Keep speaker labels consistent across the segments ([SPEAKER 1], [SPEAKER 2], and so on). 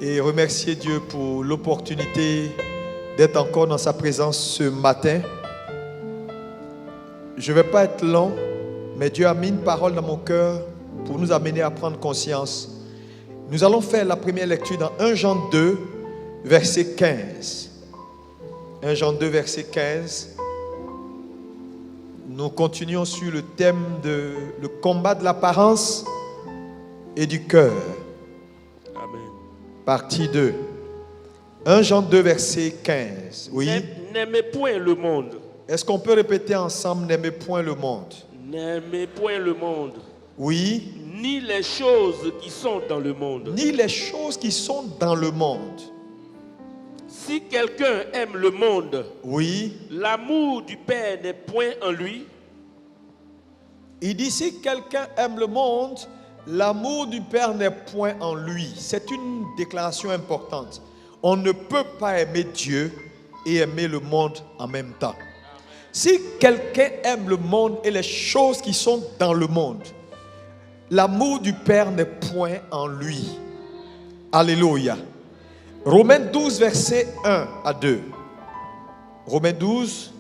[SPEAKER 1] et remercier Dieu pour l'opportunité d'être encore dans sa présence ce matin. Je ne vais pas être long, mais Dieu a mis une parole dans mon cœur pour nous amener à prendre conscience. Nous allons faire la première lecture dans 1 Jean 2, verset 15. 1 Jean 2, verset 15. Nous continuons sur le thème de le combat de l'apparence et du cœur.
[SPEAKER 2] Amen.
[SPEAKER 1] Partie 2. 1 Jean 2, verset 15. Oui.
[SPEAKER 2] N'aimez point le monde.
[SPEAKER 1] Est-ce qu'on peut répéter ensemble, n'aimez point le monde?
[SPEAKER 2] N'aimez point le monde.
[SPEAKER 1] Oui.
[SPEAKER 2] Ni les choses qui sont dans le monde.
[SPEAKER 1] Ni les choses qui sont dans le monde.
[SPEAKER 2] Si quelqu'un aime le monde,
[SPEAKER 1] oui,
[SPEAKER 2] l'amour du Père n'est point en lui.
[SPEAKER 1] Il dit si quelqu'un aime le monde, l'amour du Père n'est point en lui. C'est une déclaration importante. On ne peut pas aimer Dieu et aimer le monde en même temps. Si quelqu'un aime le monde et les choses qui sont dans le monde, l'amour du Père n'est point en lui. Alléluia. Romains 12, verset 1 à 2. Romains 12.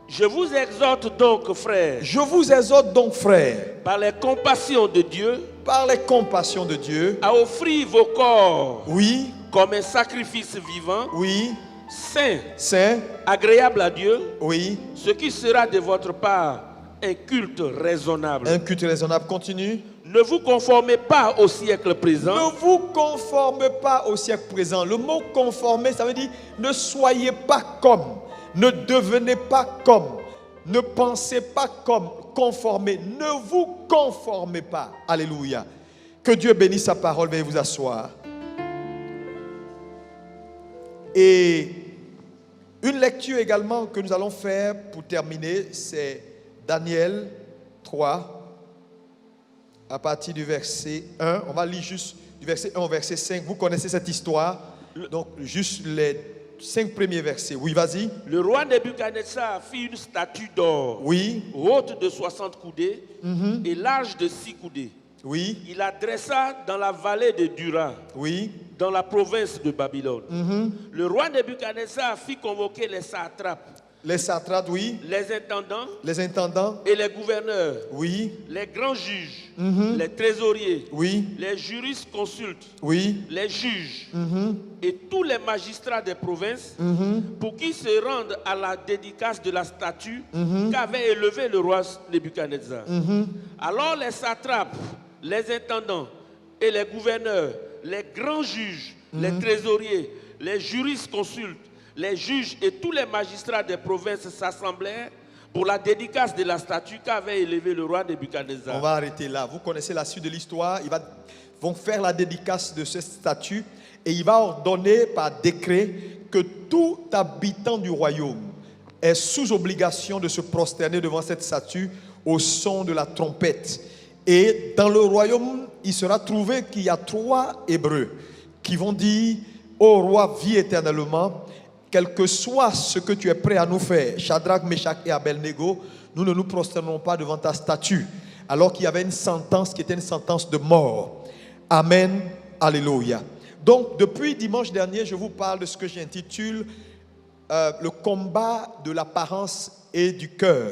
[SPEAKER 2] Je vous exhorte donc, frères.
[SPEAKER 1] Je vous exhorte donc, frères.
[SPEAKER 2] Par les compassions de Dieu.
[SPEAKER 1] Par les compassions de Dieu.
[SPEAKER 2] À offrir vos corps.
[SPEAKER 1] Oui.
[SPEAKER 2] Comme un sacrifice vivant.
[SPEAKER 1] Oui.
[SPEAKER 2] Saint.
[SPEAKER 1] Saint.
[SPEAKER 2] Agréable à Dieu.
[SPEAKER 1] Oui.
[SPEAKER 2] Ce qui sera de votre part un culte raisonnable.
[SPEAKER 1] Un culte raisonnable. Continue.
[SPEAKER 2] Ne vous conformez pas au siècle présent.
[SPEAKER 1] Ne vous conformez pas au siècle présent. Le mot conformer, ça veut dire ne soyez pas comme. Ne devenez pas comme. Ne pensez pas comme. Conformez. Ne vous conformez pas. Alléluia. Que Dieu bénisse sa parole. Veuillez vous asseoir. Et une lecture également que nous allons faire pour terminer, c'est Daniel 3. À partir du verset 1, on va lire juste du verset 1 au verset 5. Vous connaissez cette histoire. Donc, juste les 5 premiers versets. Oui, vas-y.
[SPEAKER 2] Le roi Nebuchadnezzar fit une statue d'or.
[SPEAKER 1] Oui.
[SPEAKER 2] Haute de 60 coudées et large de 6 coudées.
[SPEAKER 1] Oui.
[SPEAKER 2] Il la dressa dans la vallée de Dura.
[SPEAKER 1] Oui.
[SPEAKER 2] Dans la province de Babylone. Le roi Nebuchadnezzar fit convoquer les satrapes.
[SPEAKER 1] Les satrapes, oui.
[SPEAKER 2] Les intendants.
[SPEAKER 1] Les intendants.
[SPEAKER 2] Et les gouverneurs.
[SPEAKER 1] Oui.
[SPEAKER 2] Les grands juges. Les trésoriers.
[SPEAKER 1] Oui.
[SPEAKER 2] Les jurisconsultes.
[SPEAKER 1] Oui.
[SPEAKER 2] Les juges. Et tous les magistrats des provinces. Pour qu'ils se rendent à la dédicace de la statue qu'avait élevée le roi Nebuchadnezzar. Alors les satrapes, les intendants et les gouverneurs, les grands juges, les trésoriers, les jurisconsultes, les juges et tous les magistrats des provinces s'assemblèrent pour la dédicace de la statue qu'avait élevée le roi Nebuchadnezzar.
[SPEAKER 1] On va arrêter là. Vous connaissez la suite de l'histoire. Ils vont faire la dédicace de cette statue et il va ordonner par décret que tout habitant du royaume est sous obligation de se prosterner devant cette statue au son de la trompette. Et dans le royaume, il sera trouvé qu'il y a 3 Hébreux qui vont dire « Ô roi, vis éternellement ». Quel que soit ce que tu es prêt à nous faire, Shadrach, Meshach et Abednego, nous ne nous prosternerons pas devant ta statue. Alors qu'il y avait une sentence qui était une sentence de mort. Amen. Alléluia. Donc, depuis dimanche dernier, je vous parle de ce que j'intitule le combat de l'apparence et du cœur.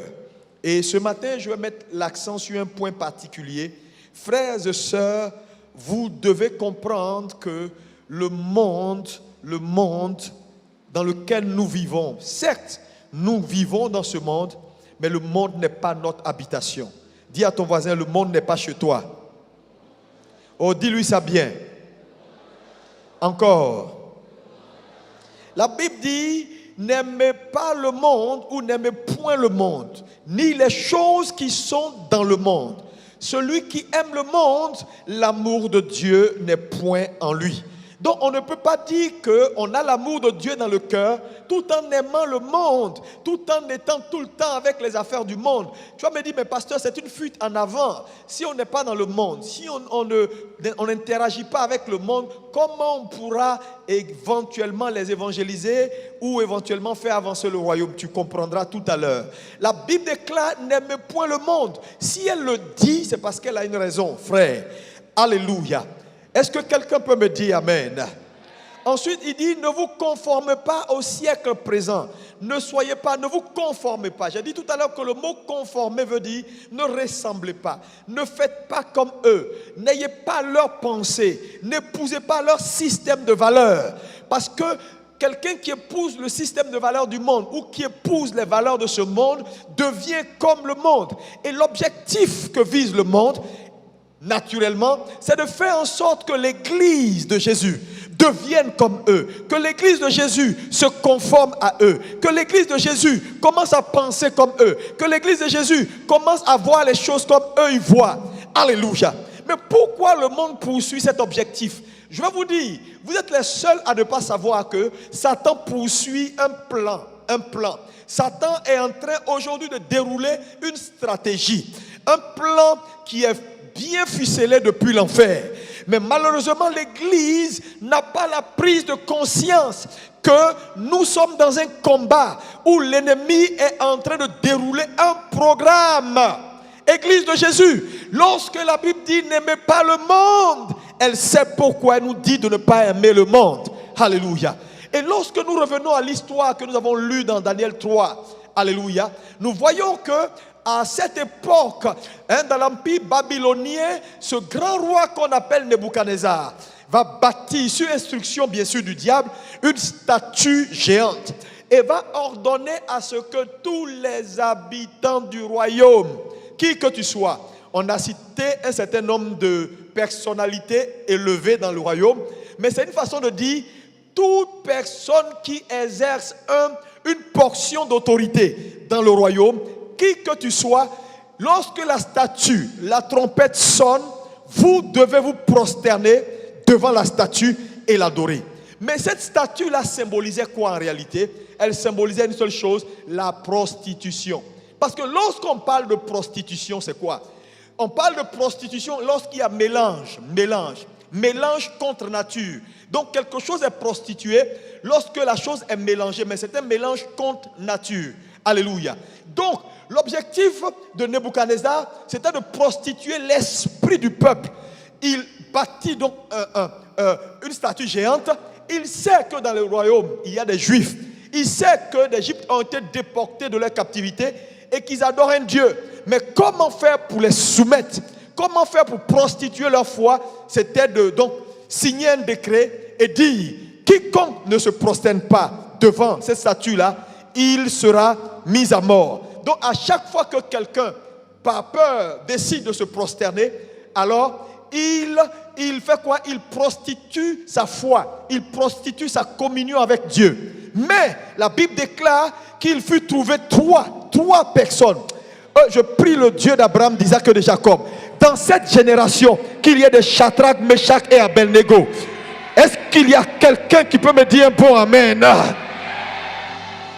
[SPEAKER 1] Et ce matin, je vais mettre l'accent sur un point particulier. Frères et sœurs, vous devez comprendre que le monde dans lequel nous vivons. Certes, nous vivons dans ce monde, mais le monde n'est pas notre habitation. Dis à ton voisin, le monde n'est pas chez toi. Oh, dis-lui ça bien. Encore. La Bible dit, n'aimez pas le monde ou n'aimez point le monde, ni les choses qui sont dans le monde. Celui qui aime le monde, l'amour de Dieu n'est point en lui. Donc on ne peut pas dire qu'on a l'amour de Dieu dans le cœur tout en aimant le monde, tout en étant tout le temps avec les affaires du monde. Tu vas me dire, mais pasteur, c'est une fuite en avant. Si on n'est pas dans le monde, si on n'interagit pas avec le monde, comment on pourra éventuellement les évangéliser ou éventuellement faire avancer le royaume? Tu comprendras tout à l'heure. La Bible déclare, n'aimez point le monde. Si elle le dit, c'est parce qu'elle a une raison, frère. Alléluia. Est-ce que quelqu'un peut me dire Amen? Ensuite, il dit, ne vous conformez pas au siècle présent. Ne soyez pas, ne vous conformez pas. J'ai dit tout à l'heure que le mot conformer veut dire ne ressemblez pas. Ne faites pas comme eux. N'ayez pas leurs pensées. N'épousez pas leur système de valeurs. Parce que quelqu'un qui épouse le système de valeurs du monde ou qui épouse les valeurs de ce monde devient comme le monde. Et l'objectif que vise le monde, naturellement, c'est de faire en sorte que l'Église de Jésus devienne comme eux, que l'Église de Jésus se conforme à eux, que l'Église de Jésus commence à penser comme eux, que l'Église de Jésus commence à voir les choses comme eux ils voient. Alléluia. Mais pourquoi le monde poursuit cet objectif? Je vais vous dire, vous êtes les seuls à ne pas savoir que Satan poursuit un plan. Satan est en train aujourd'hui de dérouler une stratégie, un plan qui est bien ficelé depuis l'enfer. Mais malheureusement, l'Église n'a pas la prise de conscience que nous sommes dans un combat où l'ennemi est en train de dérouler un programme. Église de Jésus, lorsque la Bible dit n'aimez pas le monde, elle sait pourquoi elle nous dit de ne pas aimer le monde. Alléluia. Et lorsque nous revenons à l'histoire que nous avons lue dans Daniel 3, alléluia, nous voyons que à cette époque, dans l'empire babylonien, ce grand roi qu'on appelle Nebuchadnezzar va bâtir, sur instruction bien sûr du diable, une statue géante et va ordonner à ce que tous les habitants du royaume, qui que tu sois, on a cité un certain nombre de personnalités élevées dans le royaume, mais c'est une façon de dire toute personne qui exerce une portion d'autorité dans le royaume, qui que tu sois, lorsque la statue, la trompette sonne, vous devez vous prosterner devant la statue et l'adorer. Mais cette statue-là symbolisait quoi en réalité? Elle symbolisait une seule chose, la prostitution. Parce que lorsqu'on parle de prostitution, c'est quoi? On parle de prostitution lorsqu'il y a mélange contre nature. Donc quelque chose est prostitué lorsque la chose est mélangée, mais c'est un mélange contre nature. Alléluia. Donc, l'objectif de Nebuchadnezzar, c'était de prostituer l'esprit du peuple. Il bâtit donc une statue géante. Il sait que dans le royaume, il y a des Juifs. Il sait que d'Égypte ont été déportés de leur captivité et qu'ils adorent un Dieu. Mais comment faire pour les soumettre? Comment faire pour prostituer leur foi? C'était de donc signer un décret et dire quiconque ne se prosterne pas devant cette statue-là, il sera mis à mort. Donc à chaque fois que quelqu'un, par peur, décide de se prosterner, alors il fait quoi? Il prostitue sa foi, il prostitue sa communion avec Dieu. Mais la Bible déclare qu'il fut trouvé trois personnes. Je prie le Dieu d'Abraham, d'Isaac et de Jacob, dans cette génération, qu'il y ait des Shadrach, Meshach et Abednego. Est-ce qu'il y a quelqu'un qui peut me dire un bon amen?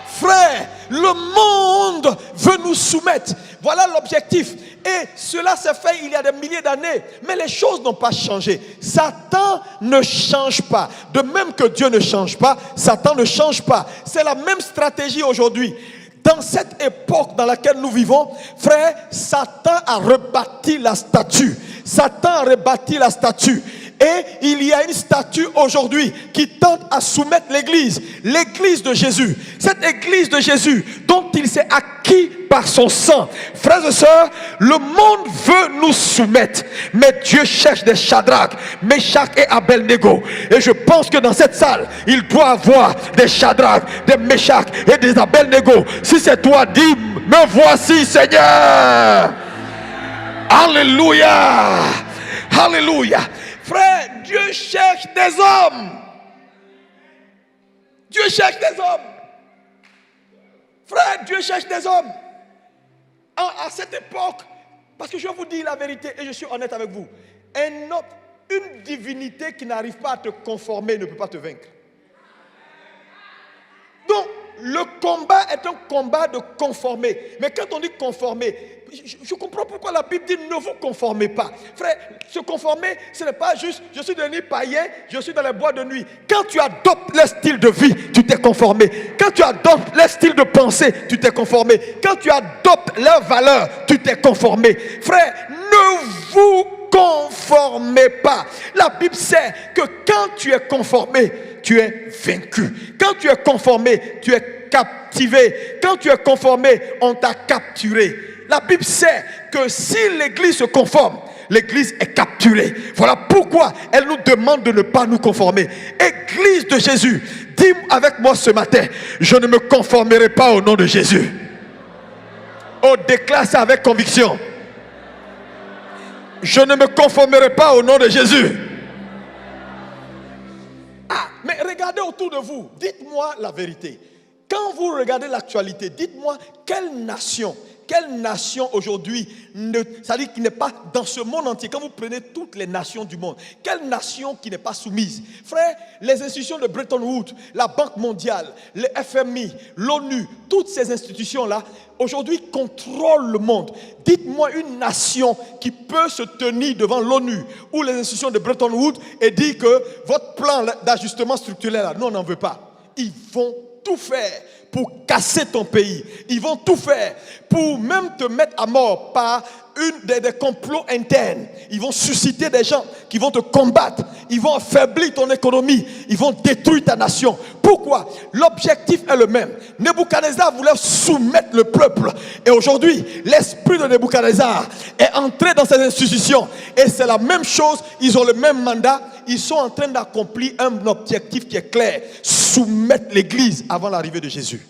[SPEAKER 1] Frère, le monde veut nous soumettre. Voilà l'objectif. Et cela s'est fait il y a des milliers d'années. Mais les choses n'ont pas changé. Satan ne change pas. De même que Dieu ne change pas, Satan ne change pas. C'est la même stratégie aujourd'hui. Dans cette époque dans laquelle nous vivons, frère, Satan a rebâti la statue. Satan a rebâti la statue. Et il y a une statue aujourd'hui qui tente à soumettre l'église de Jésus. Cette église de Jésus dont il s'est acquis par son sang. Frères et sœurs, le monde veut nous soumettre. Mais Dieu cherche des Shadrach, Meshach et Abednego. Et je pense que dans cette salle, il doit avoir des Shadrach, des Meshach et des Abednego. Si c'est toi, dis, me voici Seigneur. Alléluia. Alléluia. Frère, Dieu cherche des hommes. Dieu cherche des hommes. Frère, Dieu cherche des hommes. À cette époque, parce que je vais vous dire la vérité et je suis honnête avec vous, une divinité qui n'arrive pas à te conformer ne peut pas te vaincre. Donc, le combat est un combat de conformer. Mais quand on dit conformer, je comprends pourquoi la Bible dit ne vous conformez pas. Frère, se conformer, ce n'est pas juste je suis devenu païen, je suis dans les bois de nuit. Quand tu adoptes leur style de vie, tu t'es conformé. Quand tu adoptes leur style de pensée, tu t'es conformé. Quand tu adoptes leurs valeurs, tu t'es conformé. Frère, ne vous conformez pas. La Bible sait que quand tu es conformé, tu es vaincu. Quand tu es conformé, tu es captivé. Quand tu es conformé, on t'a capturé. La Bible sait que si l'Église se conforme, l'Église est capturée. Voilà pourquoi elle nous demande de ne pas nous conformer. Église de Jésus, dis avec moi ce matin, je ne me conformerai pas au nom de Jésus. Oh, déclare ça avec conviction. Je ne me conformerai pas au nom de Jésus. Ah, mais regardez autour de vous. Dites-moi la vérité. Quand vous regardez l'actualité, dites-moi quelle nation aujourd'hui, c'est-à-dire qui n'est pas dans ce monde entier, quand vous prenez toutes les nations du monde, quelle nation qui n'est pas soumise? Frère, les institutions de Bretton Woods, la Banque mondiale, le FMI, l'ONU, toutes ces institutions-là, aujourd'hui contrôlent le monde. Dites-moi une nation qui peut se tenir devant l'ONU ou les institutions de Bretton Woods et dire que votre plan d'ajustement structurel, là, nous on n'en veut pas. Ils vont tout faire pour casser ton pays. Ils vont tout faire pour même te mettre à mort par des complots internes. Ils vont susciter des gens qui vont te combattre. Ils vont affaiblir ton économie. Ils vont détruire ta nation. Pourquoi? L'objectif est le même. Nebuchadnezzar voulait soumettre le peuple. Et aujourd'hui, l'esprit de Nebuchadnezzar est entré dans ces institutions. Et c'est la même chose. Ils ont le même mandat. Ils sont en train d'accomplir un objectif qui est clair. Soumettre l'Église avant l'arrivée de Jésus.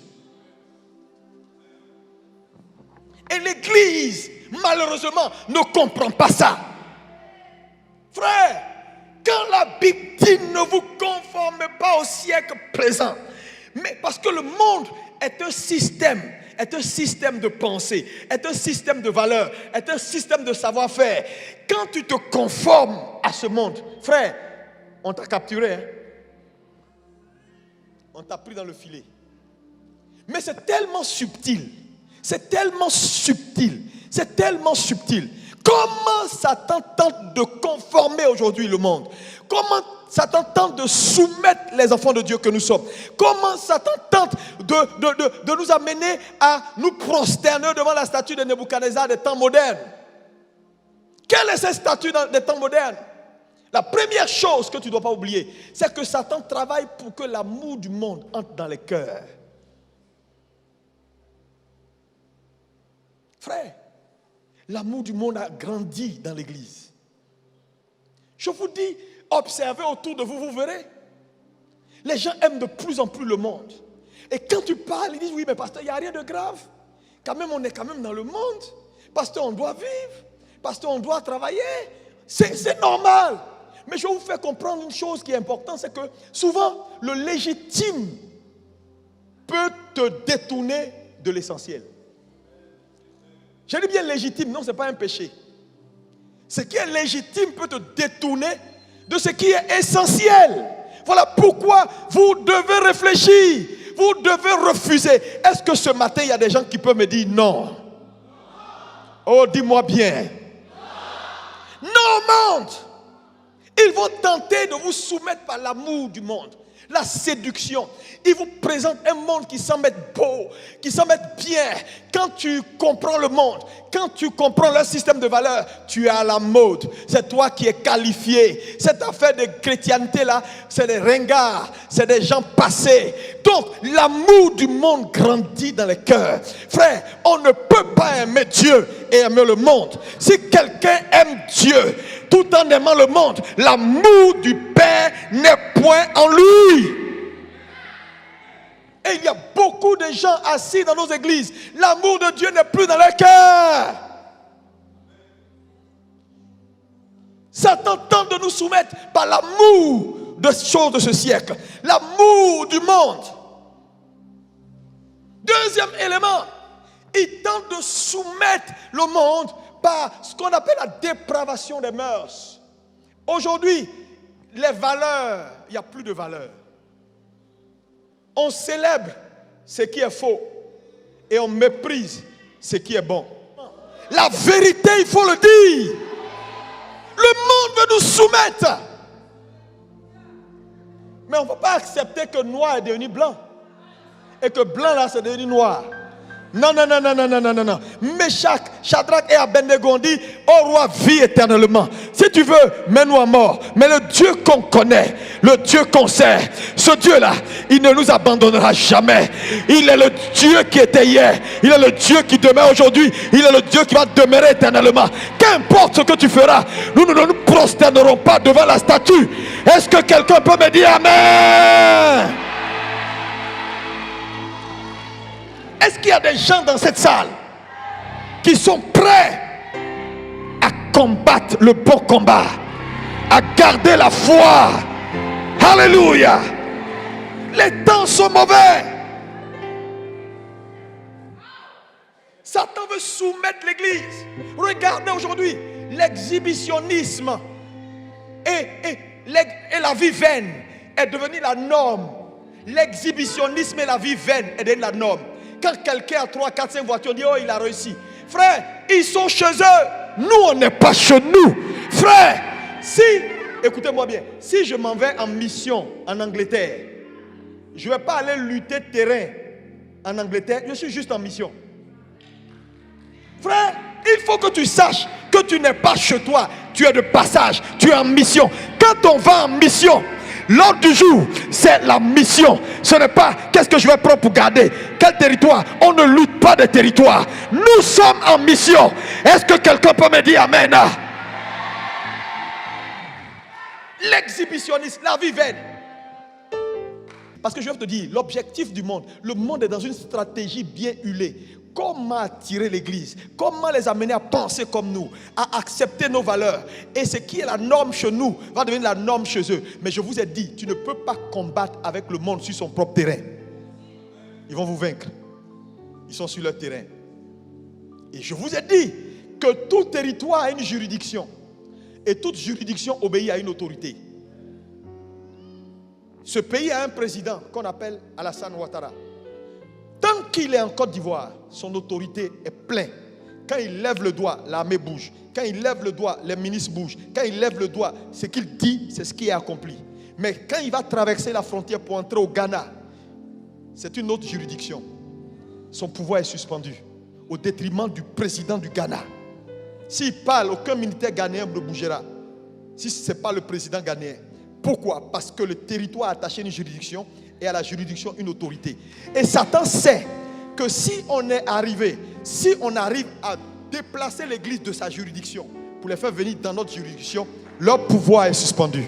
[SPEAKER 1] Et l'Église, malheureusement, ne comprend pas ça. Frère, quand la Bible dit ne vous conformez pas au siècle présent, mais parce que le monde est un système de pensée, est un système de valeurs, est un système de savoir-faire. Quand tu te conformes à ce monde, frère, on t'a capturé, hein? On t'a pris dans le filet. Mais c'est tellement subtil. C'est tellement subtil. C'est tellement subtil. Comment Satan tente de conformer aujourd'hui le monde? Comment Satan tente de soumettre les enfants de Dieu que nous sommes? Comment Satan tente de nous amener à nous prosterner devant la statue de Nebuchadnezzar des temps modernes? Quelle est cette statue des temps modernes? La première chose que tu ne dois pas oublier, c'est que Satan travaille pour que l'amour du monde entre dans les cœurs. Frère, l'amour du monde a grandi dans l'église. Je vous dis, observez autour de vous, vous verrez. Les gens aiment de plus en plus le monde. Et quand tu parles, ils disent, oui, mais pasteur, il n'y a rien de grave. Quand même, on est quand même dans le monde. Pasteur, on doit vivre. Pasteur, on doit travailler. C'est normal. Mais je vais vous faire comprendre une chose qui est importante, c'est que souvent, le légitime peut te détourner de l'essentiel. Je dis bien légitime, non, ce n'est pas un péché. Ce qui est légitime peut te détourner de ce qui est essentiel. Voilà pourquoi vous devez réfléchir, vous devez refuser. Est-ce que ce matin, il y a des gens qui peuvent me dire non? Oh, dis-moi bien. Non, monde. Ils vont tenter de vous soumettre par l'amour du monde, la séduction. Ils vous présentent un monde qui semble être beau, qui semble être bien. Quand tu comprends le monde, quand tu comprends leur système de valeurs, tu es à la mode. C'est toi qui es qualifié. Cette affaire de chrétienté là, c'est des ringards, c'est des gens passés. Donc, l'amour du monde grandit dans les cœurs. Frère, on ne peut pas aimer Dieu et aimer le monde. Si quelqu'un aime Dieu tout en aimant le monde, l'amour du Père n'est point en lui. Et il y a beaucoup de gens assis dans nos églises. L'amour de Dieu n'est plus dans leur cœur. Satan tente de nous soumettre par l'amour des choses de ce siècle. L'amour du monde. Deuxième élément, il tente de soumettre le monde par ce qu'on appelle la dépravation des mœurs. Aujourd'hui, les valeurs, il n'y a plus de valeurs. On célèbre ce qui est faux et on méprise ce qui est bon. La vérité, il faut le dire. Le monde veut nous soumettre. Mais on ne peut pas accepter que noir est devenu blanc et que blanc là c'est devenu noir. Non, non, non, non, non, non, non, non. Meshach, Shadrach et Abednego ont dit, ô roi, vis éternellement. Si tu veux, mets-nous à mort. Mais le Dieu qu'on connaît, le Dieu qu'on sait, ce Dieu-là, il ne nous abandonnera jamais. Il est le Dieu qui était hier. Il est le Dieu qui demeure aujourd'hui. Il est le Dieu qui va demeurer éternellement. Qu'importe ce que tu feras, nous ne nous prosternerons pas devant la statue. Est-ce que quelqu'un peut me dire Amen? Est-ce qu'il y a des gens dans cette salle qui sont prêts à combattre le bon combat, à garder la foi? Alléluia. Les temps sont mauvais. Satan veut soumettre l'église. Regardez aujourd'hui l'exhibitionnisme et la vie vaine est devenue la norme. L'exhibitionnisme et la vie vaine est devenue la norme. Quand quelqu'un a 3, 4, 5 voitures, on dit oh il a réussi. Frère, ils sont chez eux. Nous on n'est pas chez nous. Frère, si, écoutez-moi bien, si je m'en vais en mission en Angleterre, je ne vais pas aller lutter terrain en Angleterre, je suis juste en mission. Frère, il faut que tu saches que tu n'es pas chez toi, tu es de passage, tu es en mission. Quand on va en mission, l'ordre du jour, c'est la mission. Ce n'est pas qu'est-ce que je vais prendre pour garder quel territoire. On ne lutte pas des territoires. Nous sommes en mission. Est-ce que quelqu'un peut me dire Amen? L'exhibitionnisme, la vie vaine. Parce que je vais te dire, l'objectif du monde, le monde est dans une stratégie bien huilée. Comment attirer l'église? Comment les amener à penser comme nous, à accepter nos valeurs? Et ce qui est la norme chez nous va devenir la norme chez eux. Mais je vous ai dit, tu ne peux pas combattre avec le monde sur son propre terrain. Ils vont vous vaincre. Ils sont sur leur terrain. Et je vous ai dit que tout territoire a une juridiction. Et toute juridiction obéit à une autorité. Ce pays a un président qu'on appelle Alassane Ouattara. Tant qu'il est en Côte d'Ivoire, son autorité est pleine. Quand il lève le doigt, l'armée bouge. Quand il lève le doigt, les ministres bougent. Quand il lève le doigt, ce qu'il dit, c'est ce qui est accompli. Mais quand il va traverser la frontière pour entrer au Ghana, c'est une autre juridiction. Son pouvoir est suspendu au détriment du président du Ghana. S'il parle, aucun militaire ghanéen ne bougera. Si ce n'est pas le président ghanéen. Pourquoi? Parce que le territoire est attaché à une juridiction et à la juridiction une autorité. Et Satan sait que si on est arrivé, si on arrive à déplacer l'église de sa juridiction pour les faire venir dans notre juridiction, leur pouvoir est suspendu.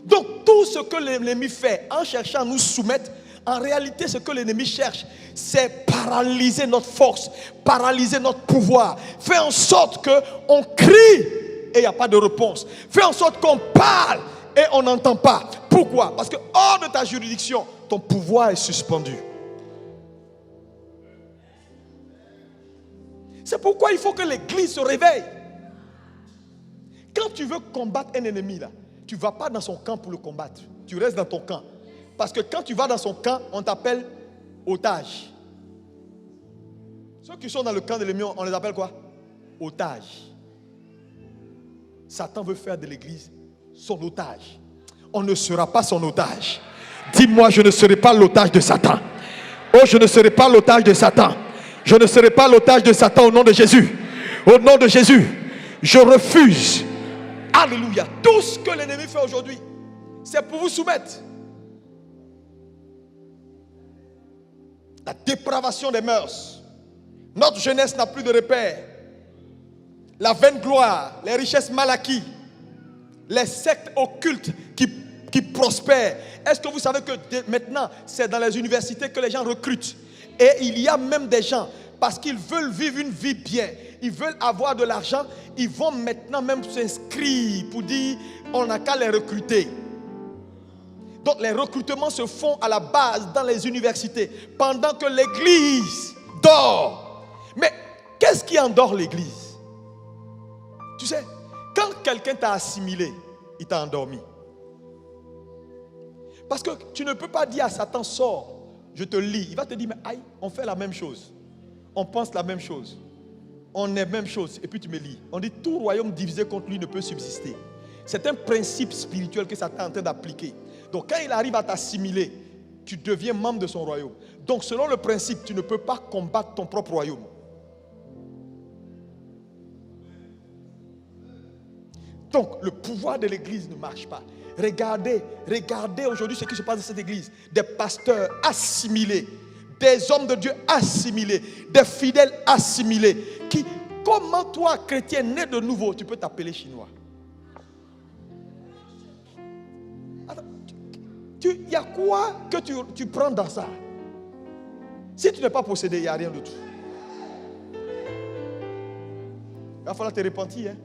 [SPEAKER 1] Donc tout ce que l'ennemi fait en cherchant à nous soumettre, en réalité ce que l'ennemi cherche, c'est paralyser notre force, paralyser notre pouvoir, faire en sorte qu'on crie et il n'y a pas de réponse. Fais en sorte qu'on parle et on n'entend pas. Pourquoi? Parce que hors de ta juridiction, ton pouvoir est suspendu. C'est pourquoi il faut que l'église se réveille. Quand tu veux combattre un ennemi, là, tu ne vas pas dans son camp pour le combattre. Tu restes dans ton camp. Parce que quand tu vas dans son camp, on t'appelle otage. Ceux qui sont dans le camp de l'ennemi, on les appelle quoi? Otage. Satan veut faire de l'église son otage. On ne sera pas son otage. Dis-moi, je ne serai pas l'otage de Satan. Oh, je ne serai pas l'otage de Satan. Je ne serai pas l'otage de Satan au nom de Jésus. Au nom de Jésus, je refuse. Alléluia. Tout ce que l'ennemi fait aujourd'hui, c'est pour vous soumettre. La dépravation des mœurs. Notre jeunesse n'a plus de repères. La vaine gloire, les richesses mal acquises, les sectes occultes qui prospèrent. Est-ce que vous savez que maintenant, c'est dans les universités que les gens recrutent? Et il y a même des gens, parce qu'ils veulent vivre une vie bien, ils veulent avoir de l'argent, ils vont maintenant même s'inscrire pour dire, on n'a qu'à les recruter. Donc les recrutements se font à la base dans les universités, pendant que l'église dort. Mais qu'est-ce qui endort l'église? Tu sais, quand quelqu'un t'a assimilé, il t'a endormi. Parce que tu ne peux pas dire à Satan, sors, je te lis. Il va te dire, mais aïe, on fait la même chose. On pense la même chose. On est la même chose. Et puis tu me lis. On dit, tout royaume divisé contre lui ne peut subsister. C'est un principe spirituel que Satan est en train d'appliquer. Donc quand il arrive à t'assimiler, tu deviens membre de son royaume. Donc selon le principe, tu ne peux pas combattre ton propre royaume. Donc, le pouvoir de l'église ne marche pas. Regardez aujourd'hui ce qui se passe dans cette église. Des pasteurs assimilés, des hommes de Dieu assimilés, des fidèles assimilés. Comment toi, chrétien né de nouveau, tu peux t'appeler chinois? Il y a quoi que tu prends dans ça? Si tu n'es pas possédé, il n'y a rien de tout. Il va falloir te repentir. Hein?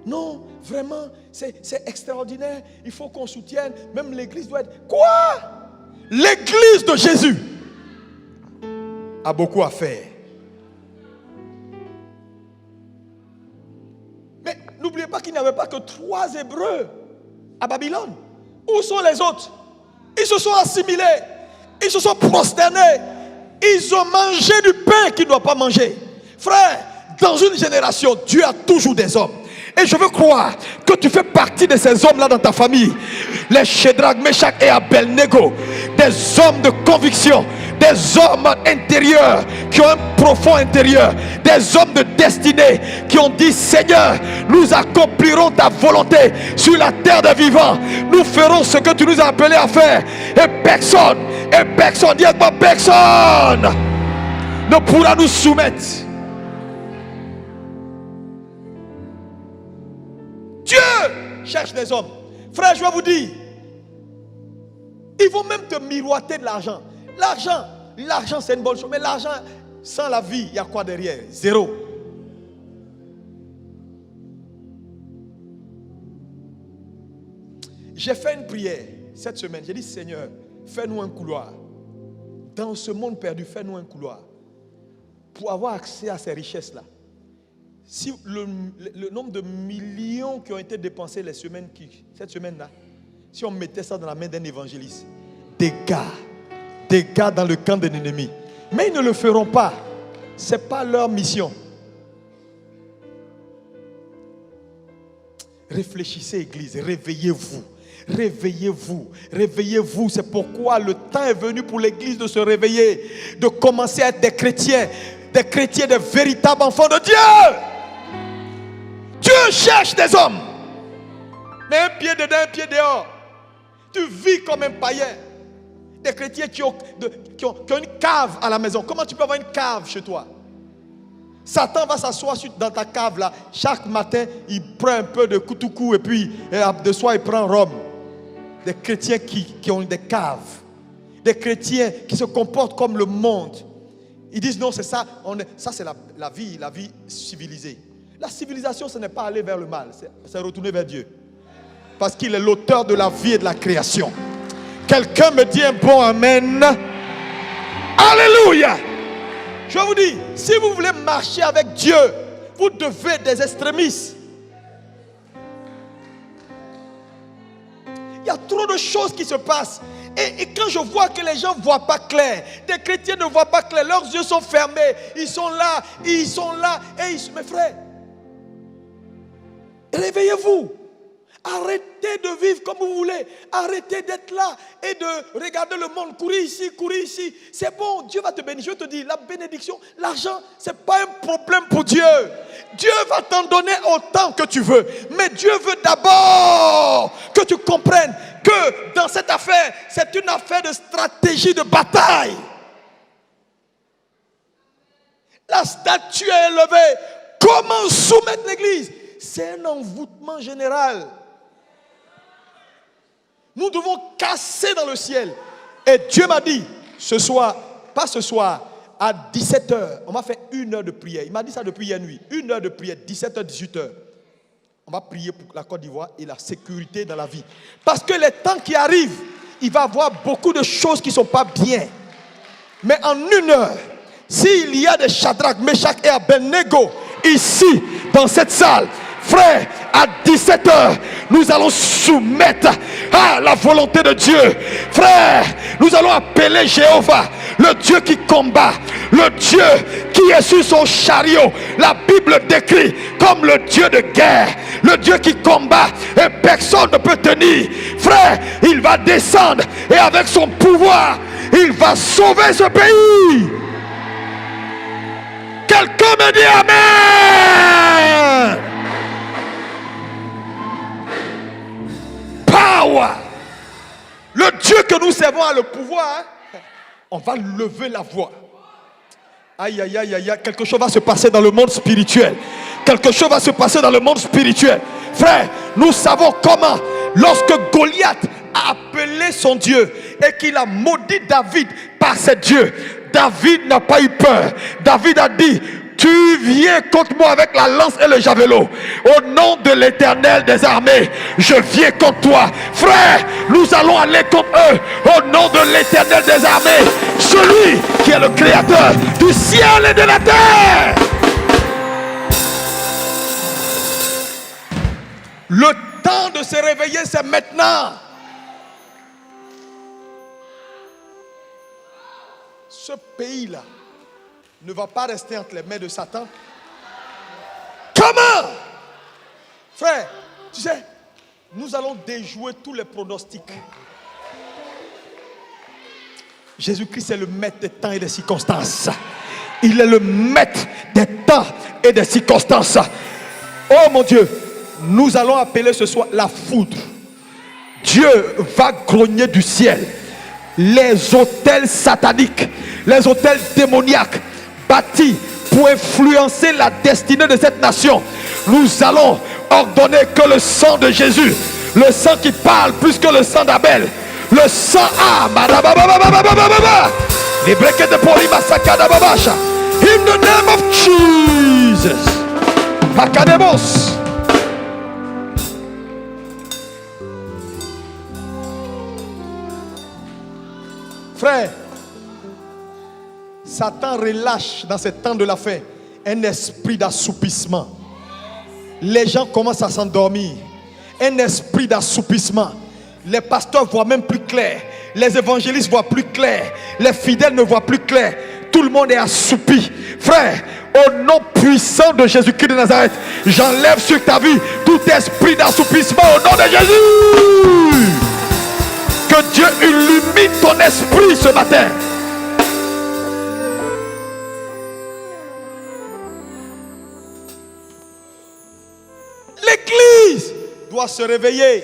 [SPEAKER 1] Non, vraiment, c'est extraordinaire. Il faut qu'on soutienne. Même l'église doit être... Quoi? L'église de Jésus a beaucoup à faire. Mais n'oubliez pas qu'il n'y avait pas que 3 Hébreux à Babylone. Où sont les autres? Ils se sont assimilés. Ils se sont prosternés. Ils ont mangé du pain qu'ils ne doivent pas manger. Frère, dans une génération, Dieu a toujours des hommes. Et je veux croire que tu fais partie de ces hommes-là dans ta famille. Les Shadrach, Meshach et Abednego. Des hommes de conviction. Des hommes intérieurs qui ont un profond intérieur. Des hommes de destinée qui ont dit: Seigneur, nous accomplirons ta volonté sur la terre des vivants. Nous ferons ce que tu nous as appelés à faire. Et personne, dis-moi, personne ne pourra nous soumettre. Dieu cherche des hommes. Frère, je vais vous dire, ils vont même te miroiter de l'argent. L'argent c'est une bonne chose. Mais l'argent, sans la vie, il y a quoi derrière? Zéro. J'ai fait une prière cette semaine. J'ai dit: Seigneur, fais-nous un couloir. Dans ce monde perdu, fais-nous un couloir. Pour avoir accès à ces richesses-là. Si le nombre de millions qui ont été dépensés cette semaine-là, si on mettait ça dans la main d'un évangéliste, des gars dans le camp de l'ennemi. Mais ils ne le feront pas. Ce n'est pas leur mission. Réfléchissez, Église, réveillez-vous. Réveillez-vous. C'est pourquoi le temps est venu pour l'Église de se réveiller, de commencer à être des chrétiens, des véritables enfants de Dieu. Dieu cherche des hommes. Mais un pied dedans, un pied dehors. Tu vis comme un païen. Des chrétiens qui ont une cave à la maison. Comment tu peux avoir une cave chez toi? Satan va s'asseoir dans ta cave là. Chaque matin, il prend un peu de koutoukou et puis de soir, il prend rhum. Des chrétiens qui ont des caves. Des chrétiens qui se comportent comme le monde. Ils disent: non, c'est ça. Ça, c'est la vie civilisée. La civilisation, ce n'est pas aller vers le mal. C'est retourner vers Dieu. Parce qu'il est l'auteur de la vie et de la création. Quelqu'un me dit un bon amen. Alléluia. Je vous dis, si vous voulez marcher avec Dieu, vous devez être des extrémistes. Il y a trop de choses qui se passent. Et quand je vois que les gens ne voient pas clair, des chrétiens ne voient pas clair, leurs yeux sont fermés, ils sont là. Mes frères, réveillez-vous. Arrêtez de vivre comme vous voulez. Arrêtez d'être là et de regarder le monde courir ici, courir ici. C'est bon, Dieu va te bénir. Je te dis, la bénédiction, l'argent, ce n'est pas un problème pour Dieu. Dieu va t'en donner autant que tu veux. Mais Dieu veut d'abord que tu comprennes que dans cette affaire, c'est une affaire de stratégie de bataille. La statue est élevée. Comment soumettre l'église? C'est un envoûtement général. Nous devons casser dans le ciel. Et Dieu m'a dit, ce soir, pas ce soir, à 17h, on m'a fait 1 heure de prière. Il m'a dit ça depuis hier nuit. 1 heure de prière, 17h, 18h. On va prier pour la Côte d'Ivoire et la sécurité dans la vie. Parce que les temps qui arrivent, il va y avoir beaucoup de choses qui ne sont pas bien. Mais en 1 heure, s'il y a des Shadrach, Meshach et Abednego ici, dans cette salle, frère, à 17h, nous allons soumettre à la volonté de Dieu. Frère, nous allons appeler Jéhovah, le Dieu qui combat, le Dieu qui est sur son chariot. La Bible décrit comme le Dieu de guerre, le Dieu qui combat et personne ne peut tenir. Frère, il va descendre et avec son pouvoir, il va sauver ce pays. Quelqu'un me dit Amen. power. Le Dieu que nous servons a le pouvoir. On va lever la voix. Aïe, aïe, aïe, aïe, quelque chose va se passer dans le monde spirituel. Quelque chose va se passer dans le monde spirituel. Frère, nous savons comment, lorsque Goliath a appelé son Dieu et qu'il a maudit David par ses dieux, David n'a pas eu peur. David a dit: tu viens contre moi avec la lance et le javelot. Au nom de l'Éternel des armées, je viens contre toi. Frère, nous allons aller contre eux. Au nom de l'Éternel des armées, celui qui est le créateur du ciel et de la terre. Le temps de se réveiller, c'est maintenant. Ce pays-là ne va pas rester entre les mains de Satan. Comment? Frère, tu sais, nous allons déjouer tous les pronostics. Jésus-Christ est le maître des temps et des circonstances. Il est le maître des temps et des circonstances. Oh mon Dieu, nous allons appeler ce soir la foudre. Dieu va grogner du ciel. Les autels sataniques, les autels démoniaques bâtis pour influencer la destinée de cette nation. Nous allons ordonner que le sang de Jésus, le sang qui parle plus que le sang d'Abel, le sang in the name of Jesus. Academos. Frère, Satan relâche dans ce temps de la fin un esprit d'assoupissement. Les gens commencent à s'endormir. Un esprit d'assoupissement. Les pasteurs voient même plus clair. Les évangélistes voient plus clair. Les fidèles ne voient plus clair. Tout le monde est assoupi. Frère, au nom puissant de Jésus-Christ de Nazareth, j'enlève sur ta vie tout esprit d'assoupissement au nom de Jésus. Que Dieu illumine ton esprit ce matin. L'église doit se réveiller.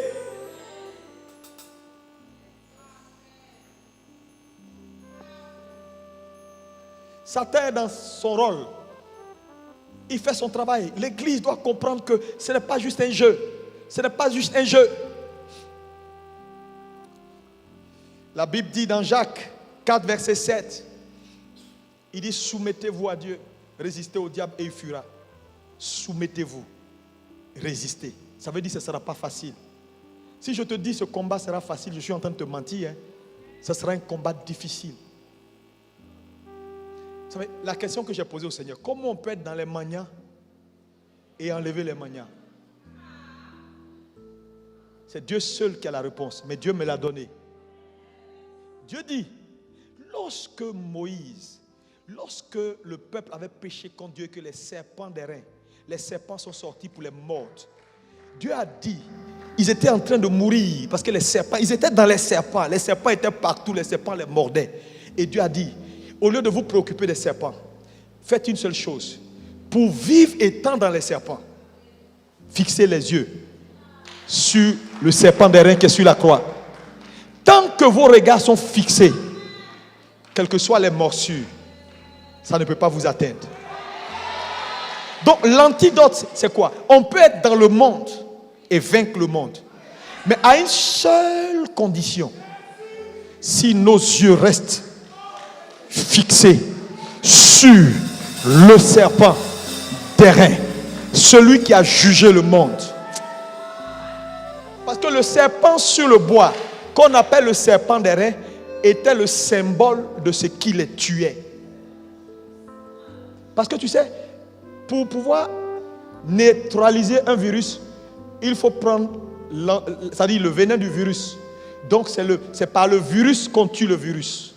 [SPEAKER 1] Satan est dans son rôle. Il fait son travail. L'église doit comprendre que ce n'est pas juste un jeu. Ce n'est pas juste un jeu. La Bible dit dans Jacques 4, verset 7, il dit: soumettez-vous à Dieu, résistez au diable et il fuira. Soumettez-vous, résistez. Ça veut dire que ce ne sera pas facile. Si je te dis ce combat sera facile, je suis en train de te mentir. Ce sera un combat difficile. Vous savez, la question que j'ai posée au Seigneur: comment on peut être dans les manias et enlever les manias? C'est Dieu seul qui a la réponse, mais Dieu me l'a donnée. Dieu dit, lorsque Moïse, lorsque le peuple avait péché contre Dieu, que les serpents des reins, les serpents sont sortis pour les mordre, Dieu a dit, ils étaient en train de mourir parce que les serpents, ils étaient dans les serpents étaient partout, les serpents les mordaient. Et Dieu a dit, au lieu de vous préoccuper des serpents, faites une seule chose, pour vivre étant dans les serpents, fixez les yeux sur le serpent des reins qui est sur la croix. Tant que vos regards sont fixés, quelles que soient les morsures, ça ne peut pas vous atteindre. Donc l'antidote, c'est quoi? On peut être dans le monde et vaincre le monde, mais à une seule condition: si nos yeux restent fixés sur le serpent des reins, celui qui a jugé le monde. Parce que le serpent sur le bois, qu'on appelle le serpent des reins, était le symbole de ce qui les tuait. Parce que tu sais, pour pouvoir neutraliser un virus, il faut prendre le venin du virus. Donc c'est par le virus qu'on tue le virus.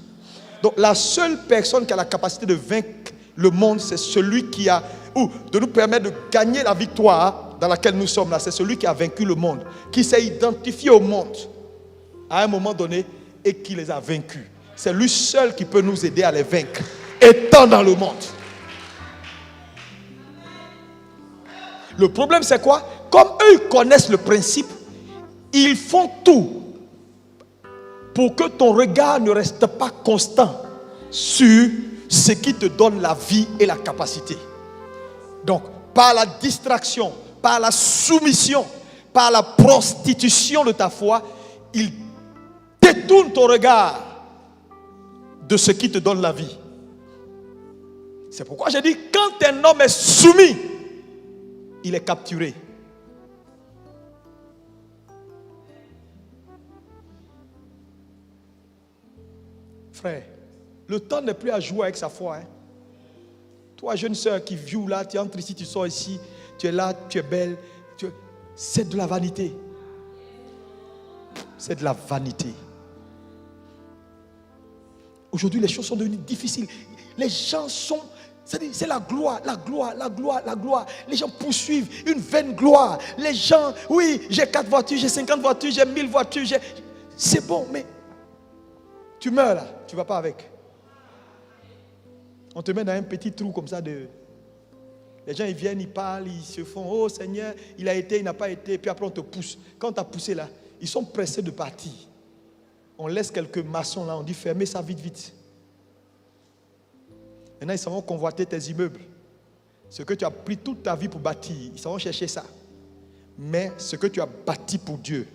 [SPEAKER 1] Donc la seule personne qui a la capacité de vaincre le monde, c'est celui qui a, ou de nous permettre de gagner la victoire dans laquelle nous sommes là. C'est celui qui a vaincu le monde, qui s'est identifié au monde à un moment donné et qui les a vaincus. C'est lui seul qui peut nous aider à les vaincre, étant dans le monde. Le problème c'est quoi? Comme eux ils connaissent le principe, ils font tout pour que ton regard ne reste pas constant sur ce qui te donne la vie et la capacité. Donc, par la distraction, par la soumission, par la prostitution de ta foi, il détourne ton regard de ce qui te donne la vie. C'est pourquoi j'ai dit, quand un homme est soumis, il est capturé. Frère, le temps n'est plus à jouer avec sa foi. Toi, jeune soeur qui vit là, tu entres ici, tu sors ici, tu es là, tu es belle. C'est de la vanité. C'est de la vanité. Aujourd'hui, les choses sont devenues difficiles. Les gens sont... C'est la gloire, la gloire, la gloire, la gloire. Les gens poursuivent une vaine gloire. Les gens, oui, j'ai 4 voitures, j'ai 50 voitures, j'ai 1000 voitures. C'est bon, mais tu meurs là, tu ne vas pas avec. On te met dans un petit trou comme ça de... Les gens, ils viennent, ils parlent, ils se font, oh Seigneur, il a été, il n'a pas été. Puis après, on te pousse. Quand on t'a poussé là, ils sont pressés de partir. On laisse quelques maçons là, on dit fermez ça vite, vite. Maintenant, ils s'en vont convoiter tes immeubles. Ce que tu as pris toute ta vie pour bâtir, ils s'en vont chercher ça. Mais ce que tu as bâti pour Dieu,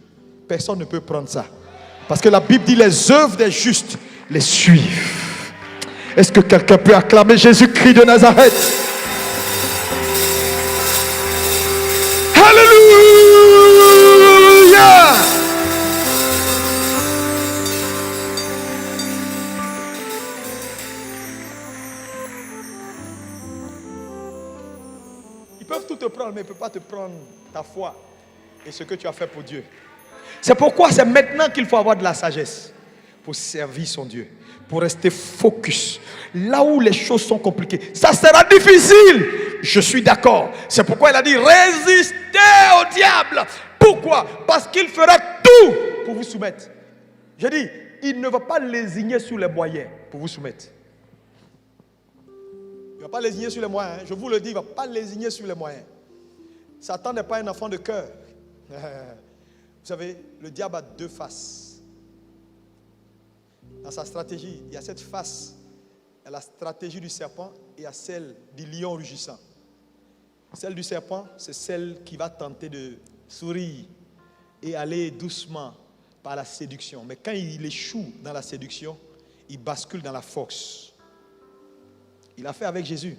[SPEAKER 1] personne ne peut prendre ça. Parce que la Bible dit les œuvres des justes les suivent. Est-ce que quelqu'un peut acclamer Jésus-Christ de Nazareth? Alléluia! Ils peuvent tout te prendre, mais ils ne peuvent pas te prendre ta foi et ce que tu as fait pour Dieu. C'est pourquoi c'est maintenant qu'il faut avoir de la sagesse pour servir son Dieu, pour rester focus. Là où les choses sont compliquées, ça sera difficile. Je suis d'accord. C'est pourquoi il a dit résistez au diable. Pourquoi? Parce qu'il fera tout pour vous soumettre. Je dis, il ne va pas lésigner sur les moyens pour vous soumettre. Il ne va pas lésigner sur les moyens. Je vous le dis, il ne va pas lésigner sur les moyens. Satan n'est pas un enfant de cœur. Vous savez, le diable a 2 faces. Dans sa stratégie, il y a cette face. Il y a la stratégie du serpent et il y a celle du lion rugissant. Celle du serpent, c'est celle qui va tenter de sourire et aller doucement par la séduction. Mais quand il échoue dans la séduction, il bascule dans la force. Il a fait avec Jésus.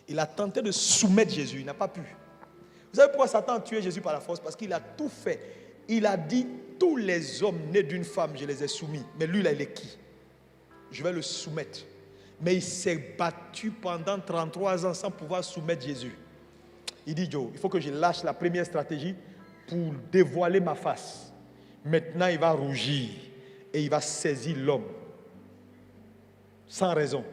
[SPEAKER 1] Il a tenté de soumettre Jésus, il n'a pas pu. Vous savez pourquoi Satan a tué Jésus par la force? Parce qu'il a tout fait. Il a dit, tous les hommes nés d'une femme, je les ai soumis. Mais lui, là, il est qui? Je vais le soumettre. Mais il s'est battu pendant 33 ans sans pouvoir soumettre Jésus. Il dit, Joe, il faut que je lâche la première stratégie pour dévoiler ma face. Maintenant, il va rougir et il va saisir l'homme. Sans raison.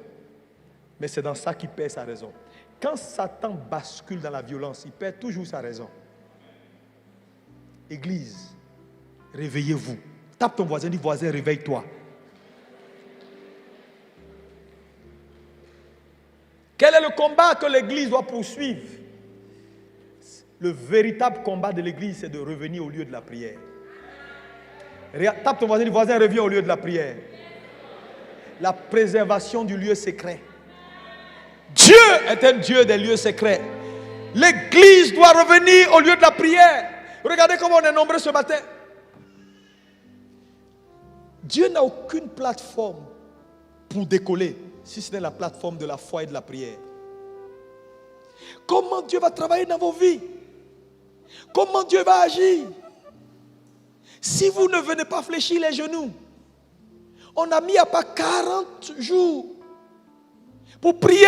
[SPEAKER 1] Mais c'est dans ça qu'il perd sa raison. Quand Satan bascule dans la violence, il perd toujours sa raison. Église, réveillez-vous. Tape ton voisin, dis voisin, réveille-toi. Quel est le combat que l'église doit poursuivre? Le véritable combat de l'église, c'est de revenir au lieu de la prière. Tape ton voisin, dis voisin, reviens au lieu de la prière. La préservation du lieu secret. Dieu est un Dieu des lieux secrets. L'église doit revenir au lieu de la prière. Regardez comment on est nombreux ce matin. Dieu n'a aucune plateforme pour décoller, si ce n'est la plateforme de la foi et de la prière. Comment Dieu va travailler dans vos vies? Comment Dieu va agir? Si vous ne venez pas fléchir les genoux, on a mis à part 40 jours pour prier.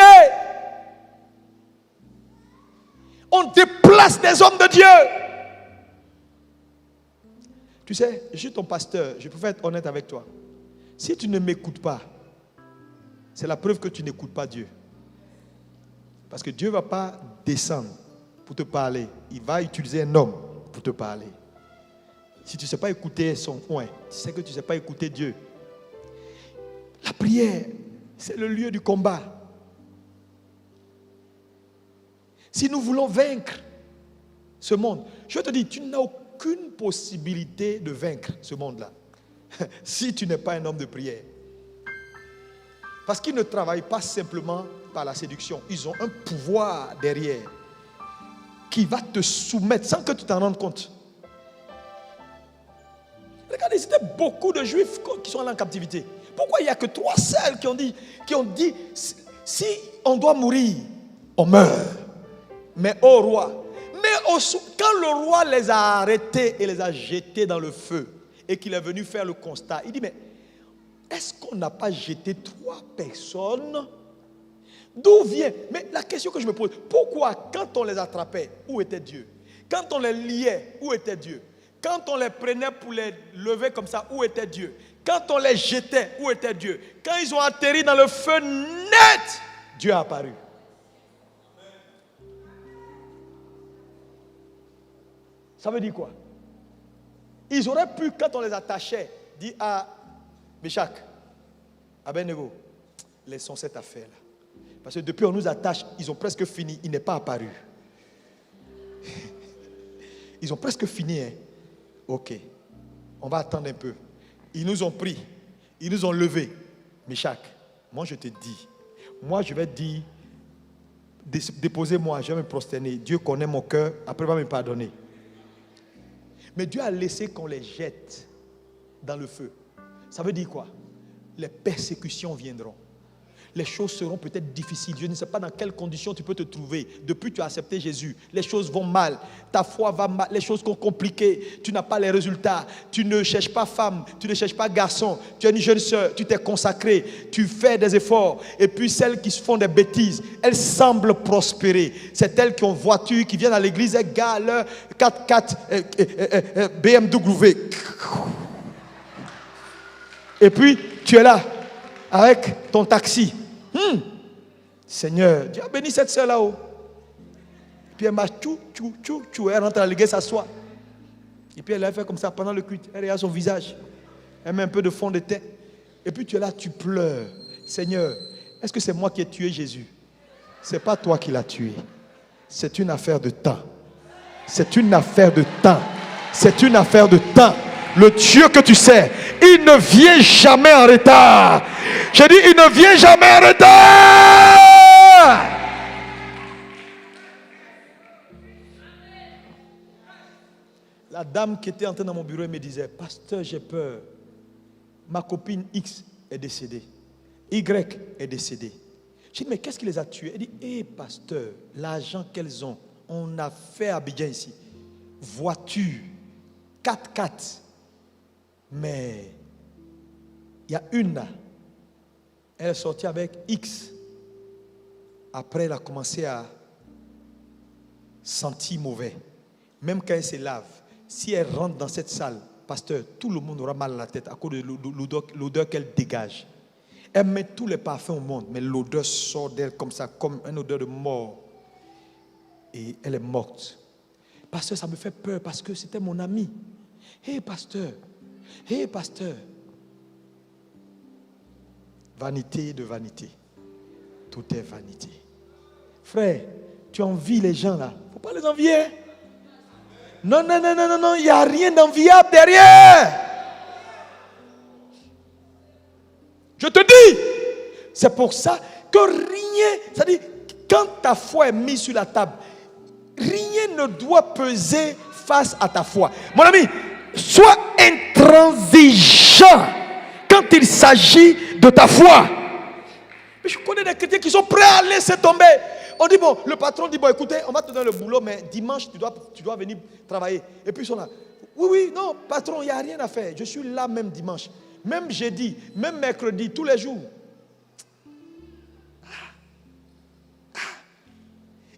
[SPEAKER 1] On déplace des hommes de Dieu. Tu sais, je suis ton pasteur, je préfère être honnête avec toi. Si tu ne m'écoutes pas, c'est la preuve que tu n'écoutes pas Dieu. Parce que Dieu ne va pas descendre pour te parler. Il va utiliser un homme pour te parler. Si tu ne sais pas écouter son point, c'est que tu ne sais pas écouter Dieu. La prière, c'est le lieu du combat. Si nous voulons vaincre ce monde, je te dis, tu n'as aucune possibilité de vaincre ce monde-là. si tu n'es pas un homme de prière. Parce qu'ils ne travaillent pas simplement par la séduction. Ils ont un pouvoir derrière qui va te soumettre sans que tu t'en rendes compte. Regardez, c'était beaucoup de Juifs qui sont allés en captivité. Pourquoi il n'y a que 3 seuls qui ont dit si on doit mourir, on meurt. Mais au roi. Mais quand le roi les a arrêtés et les a jetés dans le feu et qu'il est venu faire le constat, il dit mais est-ce qu'on n'a pas jeté 3 personnes? D'où vient? Mais la question que je me pose, pourquoi quand on les attrapait, où était Dieu? Quand on les liait, où était Dieu? Quand on les prenait pour les lever comme ça, où était Dieu? Quand on les jetait, où était Dieu? Quand ils ont atterri dans le feu net, Dieu a apparu. Ça veut dire quoi? Ils auraient pu, quand on les attachait, dire à Meshach, Abednego, laissons cette affaire-là. Parce que depuis on nous attache, ils ont presque fini, il n'est pas apparu. Ils ont presque fini, hein? Ok, on va attendre un peu. Ils nous ont pris, ils nous ont levés. Meshach, moi je te dis, moi je vais dire, déposez-moi, je vais me prosterner. Dieu connaît mon cœur, après il va me pardonner. Mais Dieu a laissé qu'on les jette dans le feu. Ça veut dire quoi? Les persécutions viendront. Les choses seront peut-être difficiles. Je ne sais pas dans quelles conditions tu peux te trouver. Depuis que tu as accepté Jésus, les choses vont mal. Ta foi va mal. Les choses sont compliquées. Tu n'as pas les résultats. Tu ne cherches pas femme. Tu ne cherches pas garçon. Tu es une jeune soeur. Tu t'es consacré. Tu fais des efforts. Et puis celles qui font des bêtises, elles semblent prospérer. C'est elles qui ont voiture, qui viennent à l'église, elles garent leur 4x4 BMW. Et puis tu es là avec ton taxi. Seigneur, Dieu a béni cette soeur là-haut. Puis elle marche, elle rentre à l'église, s'assoit. Et puis elle a fait comme ça pendant le culte. Elle regarde son visage. Elle met un peu de fond de teint. Et puis tu es là, tu pleures. Seigneur, est-ce que c'est moi qui ai tué Jésus? C'est pas toi qui l'as tué. C'est une affaire de temps. C'est une affaire de temps. C'est une affaire de temps. Le Dieu que tu sais, il ne vient jamais en retard. Je dis, il ne vient jamais en retard. La dame qui était entrée dans mon bureau, elle me disait, pasteur, j'ai peur. Ma copine X est décédée. Y est décédée. J'ai dit, mais qu'est-ce qui les a tués? Elle dit, pasteur, l'argent qu'elles ont, on a fait à Abidjan ici. Voiture, 4x4. Mais il y a une là, elle est sortie avec X. Après, elle a commencé à sentir mauvais. Même quand elle se lave, si elle rentre dans cette salle, pasteur, tout le monde aura mal à la tête à cause de l'odeur qu'elle dégage. Elle met tous les parfums au monde, mais l'odeur sort d'elle comme ça, comme une odeur de mort. Et elle est morte. Pasteur, ça me fait peur parce que c'était mon ami. Pasteur. Pasteur, vanité de vanité, tout est vanité. Frère, tu envies les gens là, il ne faut pas les envier. Non, il n'y a rien d'enviable derrière. Je te dis, c'est pour ça que rien, c'est-à-dire quand ta foi est mise sur la table, rien ne doit peser face à ta foi. Mon ami, sois intransigeant quand il s'agit de ta foi. Mais je connais des chrétiens qui sont prêts à laisser tomber. On dit bon, le patron dit bon, écoutez, on va te donner le boulot, mais dimanche tu dois venir travailler. Et puis ils sont là. Oui, non, patron, il n'y a rien à faire. Je suis là même dimanche, même jeudi, même mercredi, tous les jours.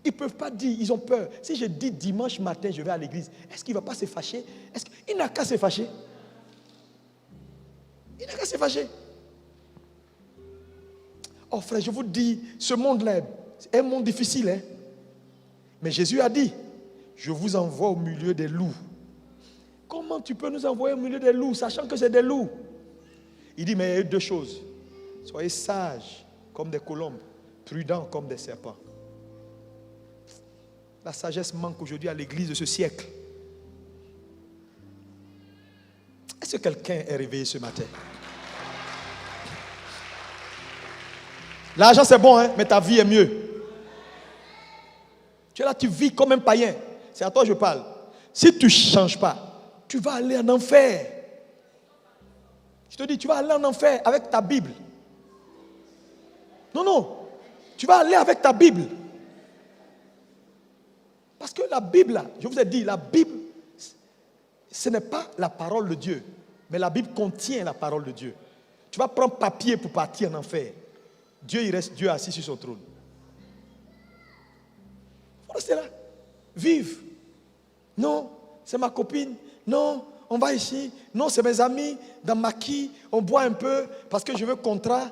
[SPEAKER 1] Ils ne peuvent pas dire, ils ont peur. Si je dis dimanche matin, je vais à l'église, est-ce qu'il ne va pas se fâcher? Il n'a qu'à se fâcher. Il n'a qu'à se fâcher. Oh frère, je vous dis, ce monde-là est un monde difficile. Hein? Mais Jésus a dit, je vous envoie au milieu des loups. Comment tu peux nous envoyer au milieu des loups, sachant que c'est des loups? Il dit, mais il y a 2 choses. Soyez sages comme des colombes, prudents comme des serpents. La sagesse manque aujourd'hui à l'église de ce siècle. Est-ce Est-ce que quelqu'un est réveillé ce matin? L'argent c'est bon, hein, mais ta vie est mieux. Tu es là, tu vis comme un païen. C'est à toi que je parle. Si tu ne changes pas, tu vas aller en enfer. Je te dis, tu vas aller en enfer avec ta Bible. Non, non. Tu vas aller avec ta Bible. Parce que la Bible, là, je vous ai dit, la Bible, ce n'est pas la parole de Dieu. Mais la Bible contient la parole de Dieu. Tu vas prendre papier pour partir en enfer. Dieu, il reste Dieu assis sur son trône. Il faut rester là. Vive. Non, c'est ma copine. Non, on va ici. Non, c'est mes amis. Dans Maquis, on boit un peu parce que je veux contrat.